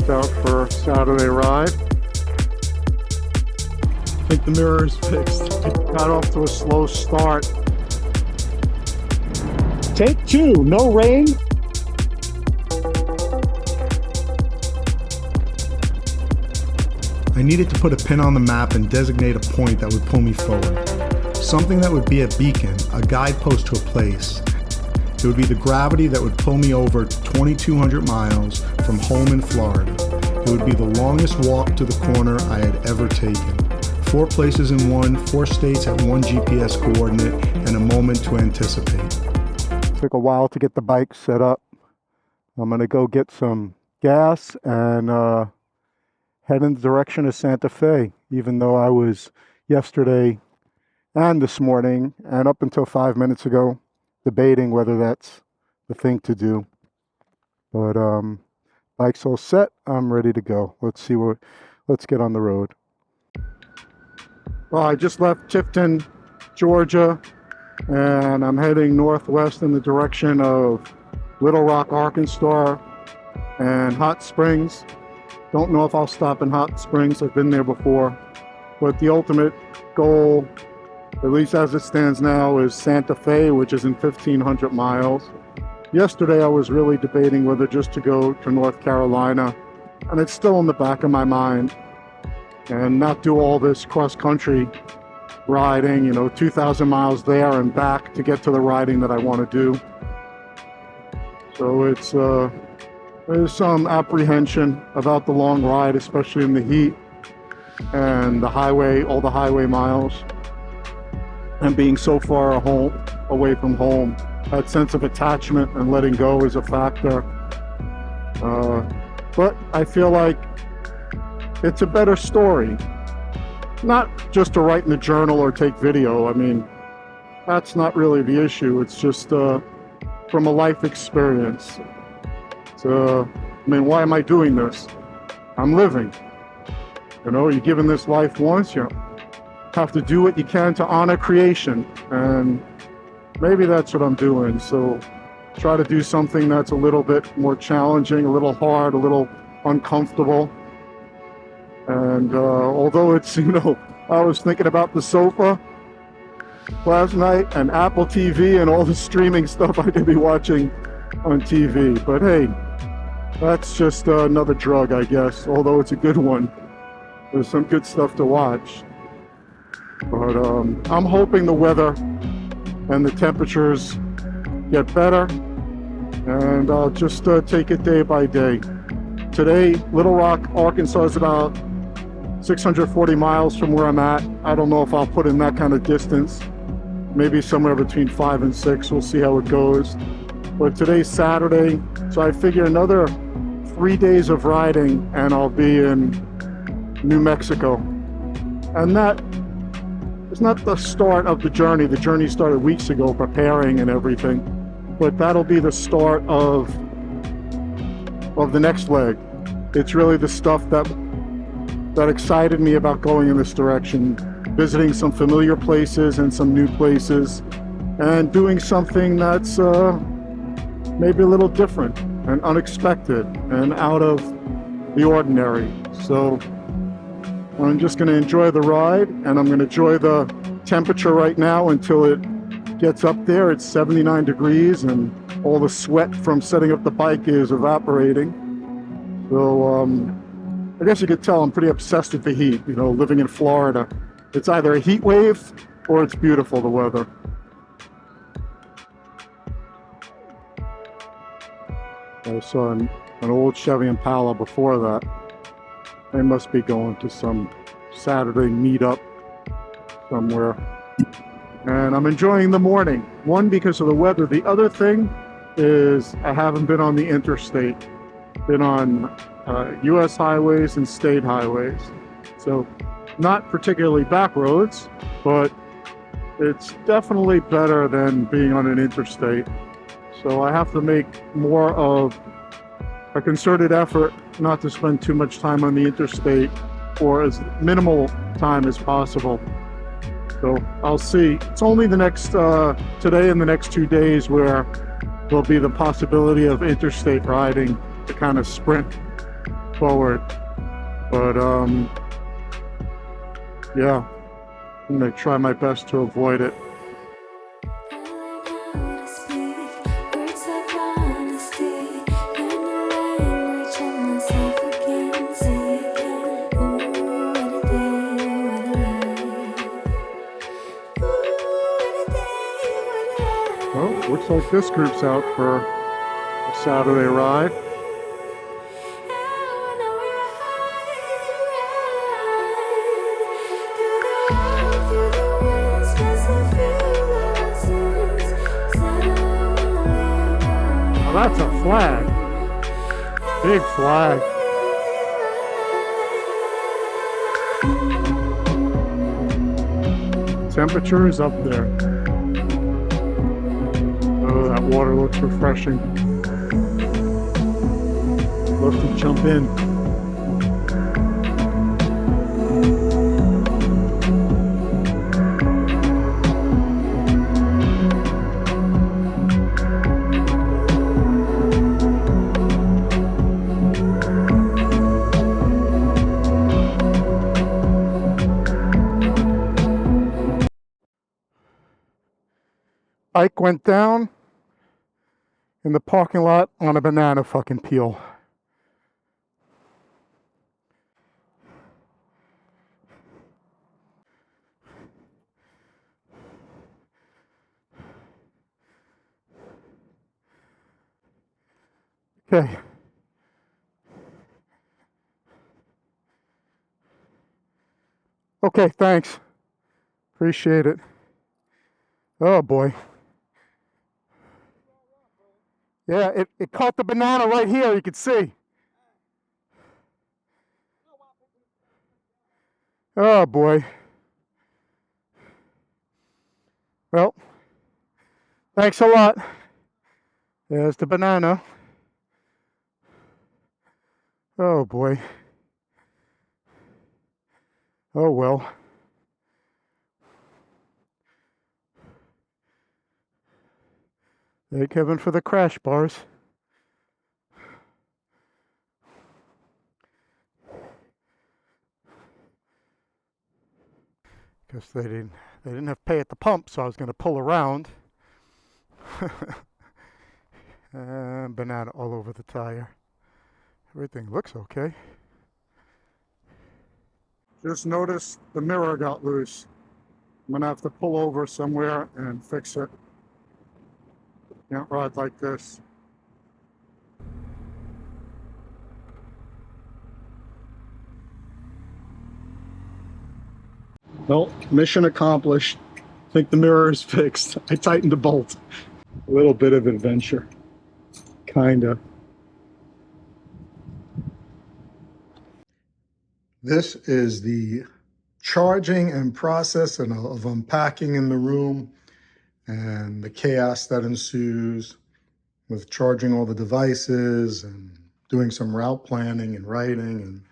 stepped out for Saturday ride. I think the mirror is fixed. Got off to a slow start. Take two, no rain. I needed to put a pin on the map and designate a point that would pull me forward. Something that would be a beacon, a guidepost to a place. It would be the gravity that would pull me over 2,200 miles from home in Florida. It would be the longest walk to the corner I had ever taken. 4 places in one, 4 states at one GPS coordinate, and a moment to anticipate. Took a while to get the bike set up. I'm gonna go get some gas and head in the direction of Santa Fe, even though I was yesterday and this morning and up until 5 minutes ago debating whether that's the thing to do. But bike's all set. I'm ready to go. Let's get on the road. Well, I just left Tifton, Georgia, and I'm heading northwest in the direction of Little Rock, Arkansas, and Hot Springs. Don't know if I'll stop in Hot Springs. I've been there before, but the ultimate goal, at least as it stands now, is Santa Fe, which is in 1,500 miles. Yesterday I was really debating whether just to go to North Carolina, and it's still in the back of my mind, and not do all this cross-country riding, 2,000 miles there and back to get to the riding that I want to do. So there's some apprehension about the long ride, especially in the heat and the highway, all the highway miles, and being so far away from home. That sense of attachment and letting go is a factor. But I feel like it's a better story. Not just to write in the journal or take video. I mean, that's not really the issue. It's just from a life experience. Why am I doing this? I'm living. You're given this life once. You have to do what you can to honor creation, and maybe that's what I'm doing. So try to do something that's a little bit more challenging, a little hard, a little uncomfortable. And although it's, I was thinking about the sofa last night and Apple TV and all the streaming stuff I could be watching on TV. But hey, that's just another drug, I guess, although it's a good one. There's some good stuff to watch. But I'm hoping the weather and the temperatures get better, and I'll just take it day by day. Today, Little Rock, Arkansas is about 640 miles from where I'm at. I don't know if I'll put in that kind of distance. Maybe somewhere between 5 and 6. We'll see how it goes. But today's Saturday, so I figure another 3 days of riding and I'll be in New Mexico. And that is not the start of the journey. The journey started weeks ago, preparing and everything. But that'll be the start of the next leg. It's really the stuff that excited me about going in this direction, visiting some familiar places and some new places, and doing something that's maybe a little different and unexpected and out of the ordinary. So I'm just going to enjoy the ride, and I'm going to enjoy the temperature right now until it gets up there. It's 79 degrees and all the sweat from setting up the bike is evaporating. So I guess you could tell I'm pretty obsessed with the heat, living in Florida. It's either a heat wave or it's beautiful, the weather. I saw an old Chevy Impala before that. They must be going to some Saturday meetup somewhere. And I'm enjoying the morning. One, because of the weather. The other thing is I haven't been on the Interstate. Been on U.S. highways and state highways. So not particularly back roads, but it's definitely better than being on an interstate. So I have to make more of a concerted effort not to spend too much time on the interstate, or as minimal time as possible. So I'll see. It's only the next, today and the next 2 days where there'll be the possibility of interstate riding to kind of sprint forward. But yeah, I'm gonna try my best to avoid it. Well, looks like this group's out for a Saturday ride. Oh, that's a flag. Big flag. Temperature is up there. Oh, that water looks refreshing. Love to jump in. Ike went down in the parking lot on a banana fucking peel. Okay. Okay, thanks. Appreciate it. Oh boy. Yeah, it caught the banana right here, you can see. Oh boy. Well, thanks a lot. There's the banana. Oh boy. Oh well. Thank heaven for the crash bars. Because they didn't have to pay at the pump, so I was going to pull around. And banana all over the tire. Everything looks okay. Just noticed the mirror got loose. I'm going to have to pull over somewhere and fix it. Can't ride like this. Well, mission accomplished. I think the mirror is fixed. I tightened the bolt. A little bit of adventure. Kinda. This is the charging and process of unpacking in the room and the chaos that ensues with charging all the devices and doing some route planning and writing and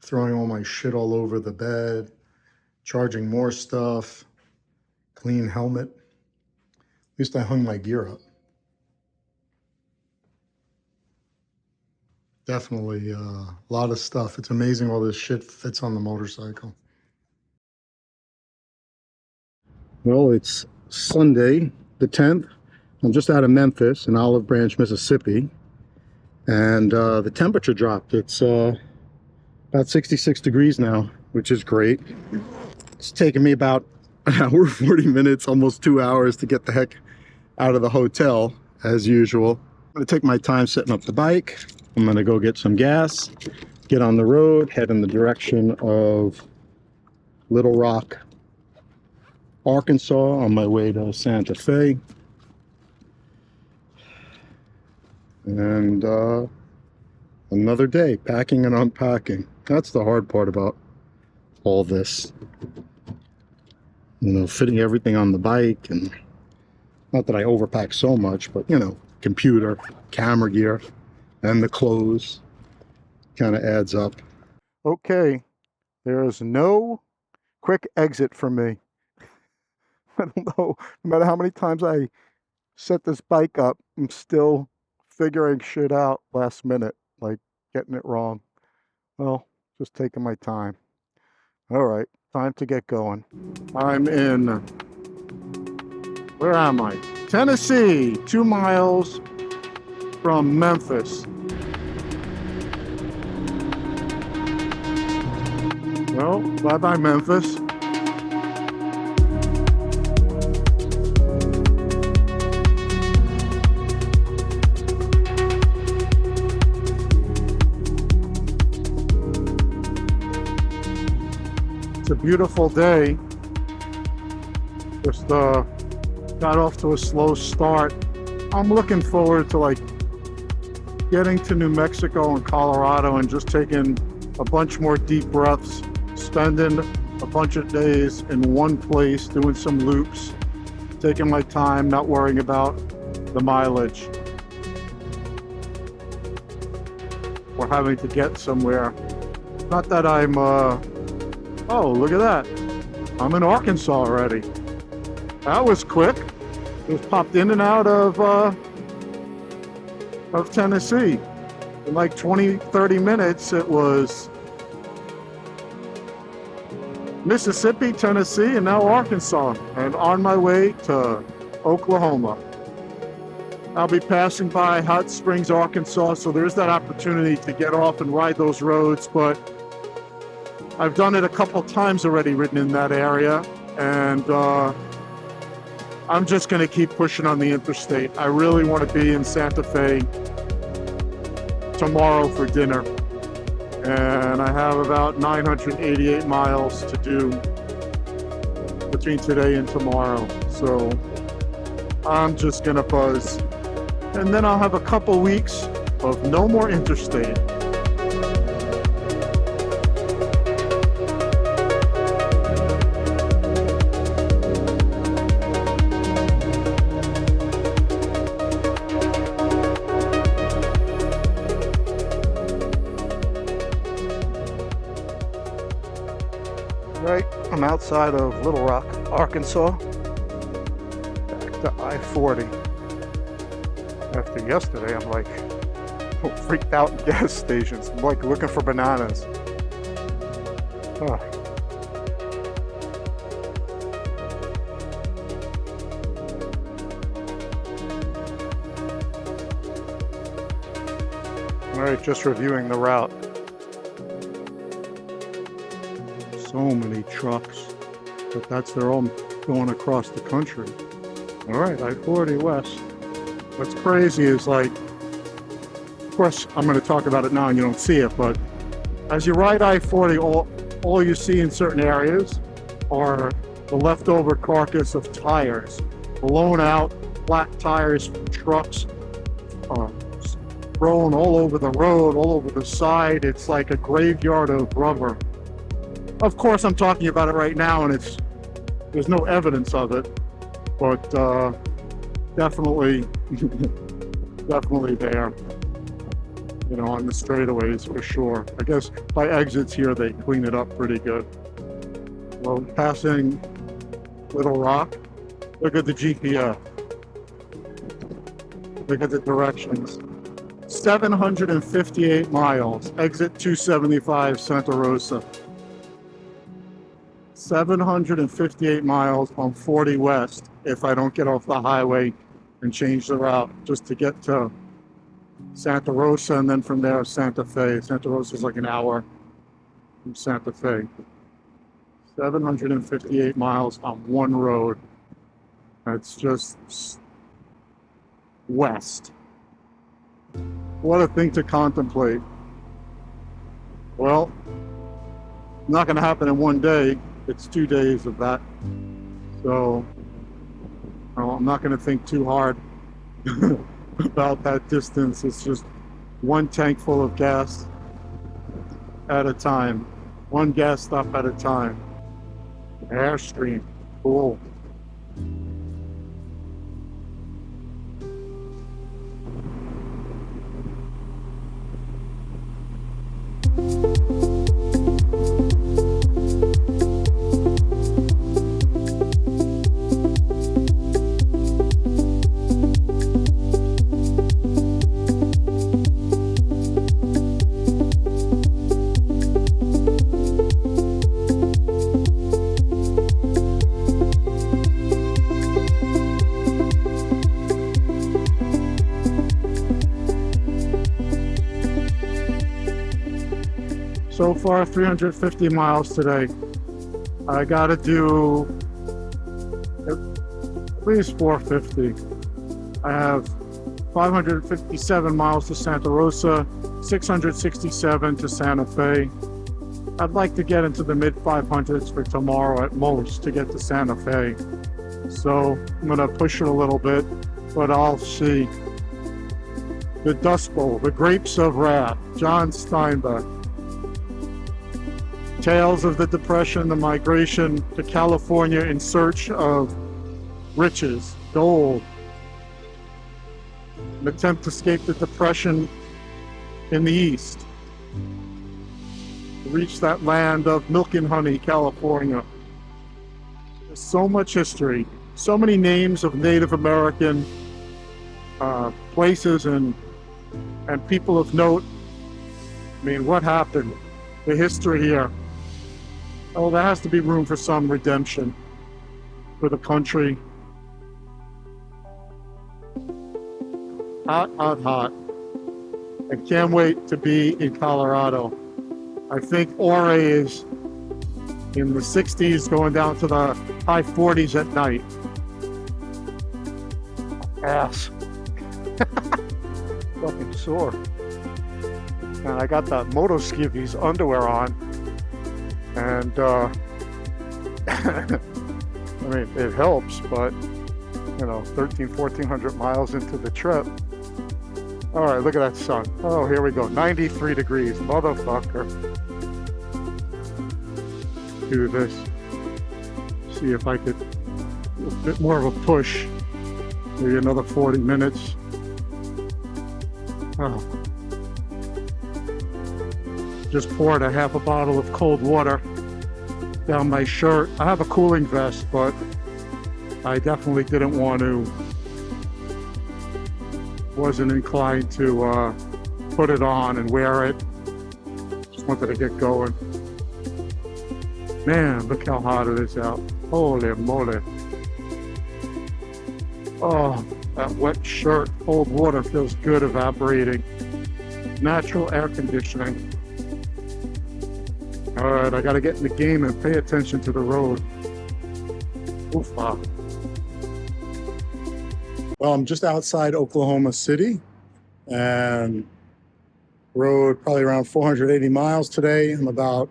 throwing all my shit all over the bed, charging more stuff, clean helmet. At least I hung my gear up. Definitely a lot of stuff. It's amazing all this shit fits on the motorcycle. Well, it's Sunday, the 10th. I'm just out of Memphis in Olive Branch, Mississippi. And the temperature dropped. It's about 66 degrees now, which is great. It's taken me about an hour, 40 minutes, almost 2 hours to get the heck out of the hotel, as usual. I'm gonna take my time setting up the bike. I'm gonna go get some gas, get on the road, head in the direction of Little Rock, Arkansas, on my way to Santa Fe. And another day, packing and unpacking. That's the hard part about all this. You know, fitting everything on the bike, and not that I overpack so much, but you know, computer, camera gear, and the clothes kind of adds up. Okay, there is no quick exit for me. I don't know, no matter how many times I set this bike up, I'm still figuring shit out last minute, like getting it wrong. Well, just taking my time. All right, time to get going. I'm in, where am I? Tennessee, 2 miles from Memphis. Well, bye-bye Memphis. It's a beautiful day. Just got off to a slow start. I'm looking forward to like getting to New Mexico and Colorado and just taking a bunch more deep breaths, spending a bunch of days in one place, doing some loops, taking my time, not worrying about the mileage or having to get somewhere. Not that I'm, oh, look at that. I'm in Arkansas already. That was quick. Just popped in and out of Tennessee. In like 20, 30 minutes, it was Mississippi, Tennessee, and now Arkansas, and on my way to Oklahoma. I'll be passing by Hot Springs, Arkansas, so there's that opportunity to get off and ride those roads, but I've done it a couple times already, ridden in that area, and I'm just going to keep pushing on the interstate. I really want to be in Santa Fe tomorrow for dinner, and I have about 988 miles to do between today and tomorrow, so I'm just going to buzz, and then I'll have a couple weeks of no more interstate. Right, I'm outside of Little Rock, Arkansas, back to I-40. After yesterday, I'm like freaked out in gas stations. I'm like looking for bananas. Oh. All right, just reviewing the route. So many trucks, but they're all going across the country. All right, I-40 West. What's crazy is, like, of course, I'm going to talk about it now and you don't see it, but as you ride I-40, all you see in certain areas are the leftover carcass of tires, blown out, flat tires from trucks, thrown all over the road, all over the side. It's like a graveyard of rubber. Of course, I'm talking about it right now, and there's no evidence of it, but definitely there. You know, on the straightaways for sure. I guess by exits here, they clean it up pretty good. Well, passing Little Rock, look at the GPS. Look at the directions. 758 miles, exit 275 Santa Rosa. 758 miles on 40 West if I don't get off the highway and change the route just to get to Santa Rosa, and then from there Santa Fe. Santa Rosa is like an hour from Santa Fe. 758 miles on one road. That's just west. What a thing to contemplate. Well, not going to happen in one day. It's 2 days of that. So I'm not going to think too hard about that distance. It's just one tank full of gas at a time. One gas stop at a time. Airstream. Cool. So far, 350 miles today. I gotta do at least 450. I have 557 miles to Santa Rosa, 667 to Santa Fe. I'd like to get into the mid 500s for tomorrow at most to get to Santa Fe. So I'm gonna push it a little bit, but I'll see. The Dust Bowl, The Grapes of Wrath, John Steinbeck. Tales of the Depression, the migration to California in search of riches, gold. An attempt to escape the Depression in the East. To reach that land of milk and honey, California. There's so much history, so many names of Native American places and people of note. I mean, what happened? The history here. Oh, there has to be room for some redemption for the country. Hot, hot, hot. I can't wait to be in Colorado. I think Ore is in the 60s, going down to the high 40s at night. Ass. Fucking sore. And I got that Moto Skivvies underwear on. And I mean, it helps, but you know, 1,400 miles into the trip. All right, look at that sun. Oh, here we go, 93 degrees, motherfucker. Do this. See if I could do a bit more of a push. Maybe another 40 minutes. Oh. Just poured a half a bottle of cold water down my shirt. I have a cooling vest, but I definitely didn't want to, wasn't inclined to put it on and wear it. Just wanted to get going. Man, look how hot it is out. Holy moly. Oh, that wet shirt, cold water feels good evaporating. Natural air conditioning. All right, I gotta get in the game and pay attention to the road. Oof-ah. Well, I'm just outside Oklahoma City and rode probably around 480 miles today. I'm about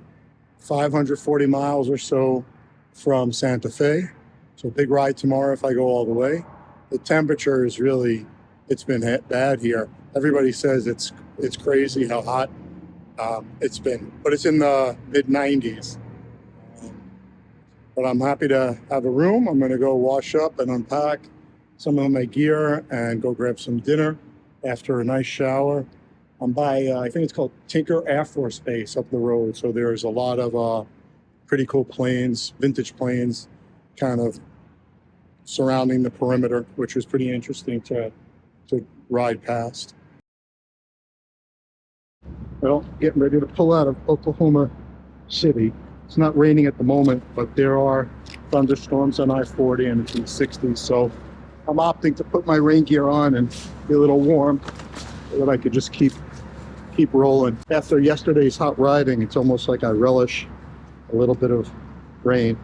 540 miles or so from Santa Fe. So big ride tomorrow if I go all the way. The temperature is really, it's been bad here. Everybody says it's crazy how hot it's been, but it's in the mid 90s. But I'm happy to have a room. I'm gonna go wash up and unpack some of my gear and go grab some dinner after a nice shower. I'm by, I think it's called Tinker Air Force Base up the road. So there's a lot of pretty cool planes, vintage planes, kind of surrounding the perimeter, which was pretty interesting to ride past. Well, getting ready to pull out of Oklahoma City. It's not raining at the moment, but there are thunderstorms on I-40 and it's in the 60s. So I'm opting to put my rain gear on and be a little warm so that I could just keep rolling. After yesterday's hot riding, it's almost like I relish a little bit of rain.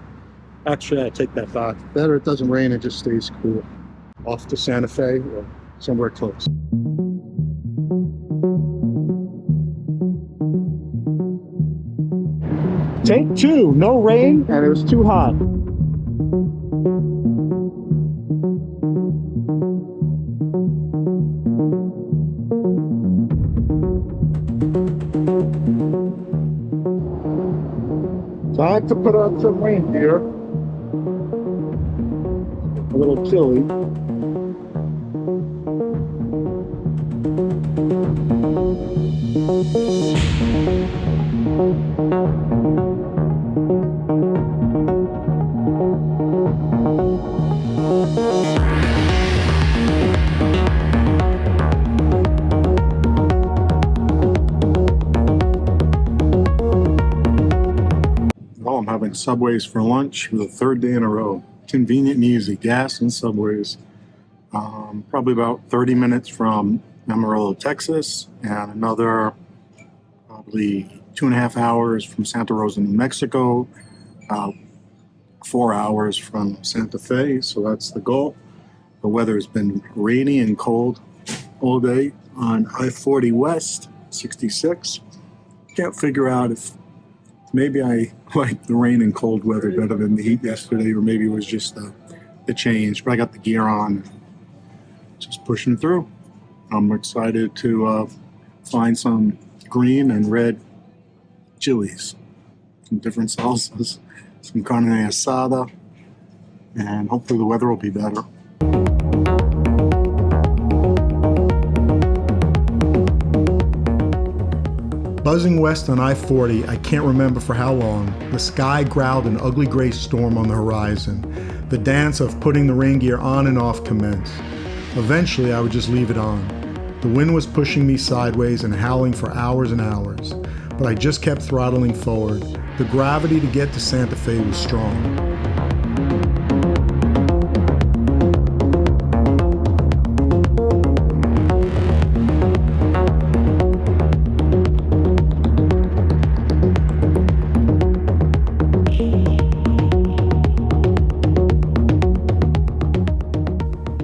Actually, I take that back. Better it doesn't rain, it just stays cool. Off to Santa Fe or somewhere close. Take two, no rain, and it was too hot. Time to put on some rain gear. A little chilly. Oh, I'm having Subways for lunch for the third day in a row. Convenient and easy, gas and Subways. Probably about 30 minutes from Amarillo, Texas, and another probably 2.5 hours from Santa Rosa, New Mexico, 4 hours from Santa Fe, so that's the goal. The weather has been rainy and cold all day on I-40 West, 66. Can't figure out if maybe I like the rain and cold weather better than the heat yesterday, or maybe it was just the change, but I got the gear on, just pushing through. I'm excited to find some green and red chilies, some different salsas, some carne asada, and hopefully the weather will be better. Buzzing west on I-40, I can't remember for how long, the sky growled an ugly gray storm on the horizon. The dance of putting the rain gear on and off commenced. Eventually, I would just leave it on. The wind was pushing me sideways and howling for hours and hours, but I just kept throttling forward. The gravity to get to Santa Fe was strong.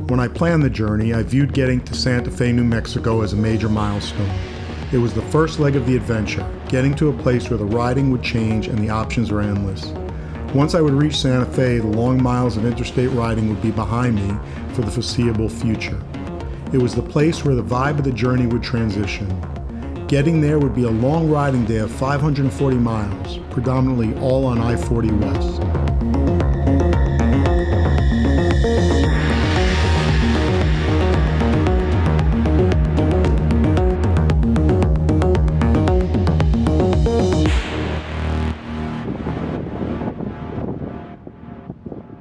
When I planned the journey, I viewed getting to Santa Fe, New Mexico as a major milestone. It was the first leg of the adventure, getting to a place where the riding would change and the options were endless. Once I would reach Santa Fe, the long miles of interstate riding would be behind me for the foreseeable future. It was the place where the vibe of the journey would transition. Getting there would be a long riding day of 540 miles, predominantly all on I-40 West.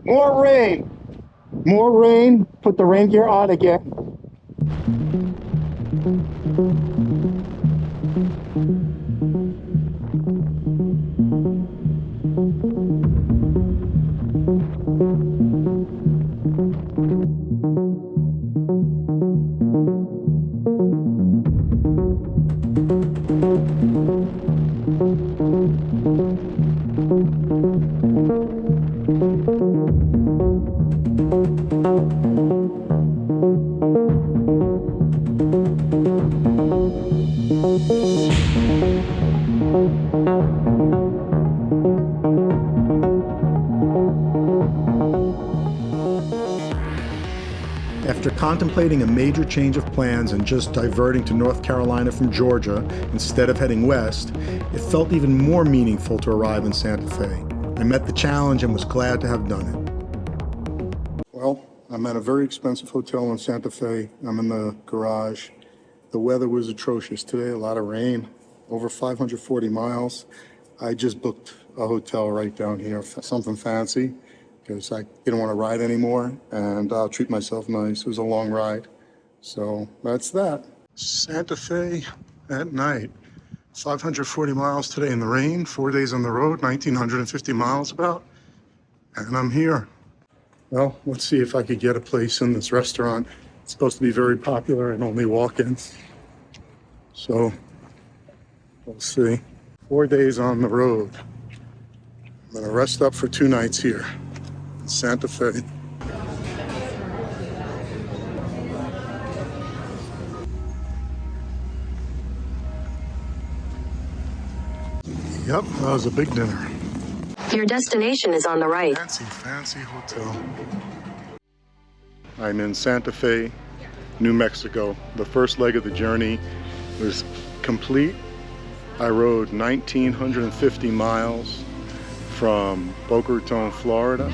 More rain! More rain! Put the rain gear on again. After contemplating a major change of plans and just diverting to North Carolina from Georgia instead of heading west, it felt even more meaningful to arrive in Santa Fe. I met the challenge and was glad to have done it. Well, I'm at a very expensive hotel in Santa Fe. I'm in the garage. The weather was atrocious today, a lot of rain, over 540 miles. I just booked a hotel right down here, something fancy, because I didn't want to ride anymore, and I'll treat myself nice. It was a long ride. So that's that. Santa Fe at night. 540 miles today in the rain, 4 days on the road, 1,950 miles about, and I'm here. Well, let's see if I could get a place in this restaurant. It's supposed to be very popular and only walk-ins. So we'll see. 4 days on the road. I'm gonna rest up for 2 nights here in Santa Fe. Yep, that was a big dinner. Your destination is on the right. Fancy hotel. I'm in Santa Fe, New Mexico. The first leg of the journey was complete. I rode 1,950 miles from Boca Raton, Florida,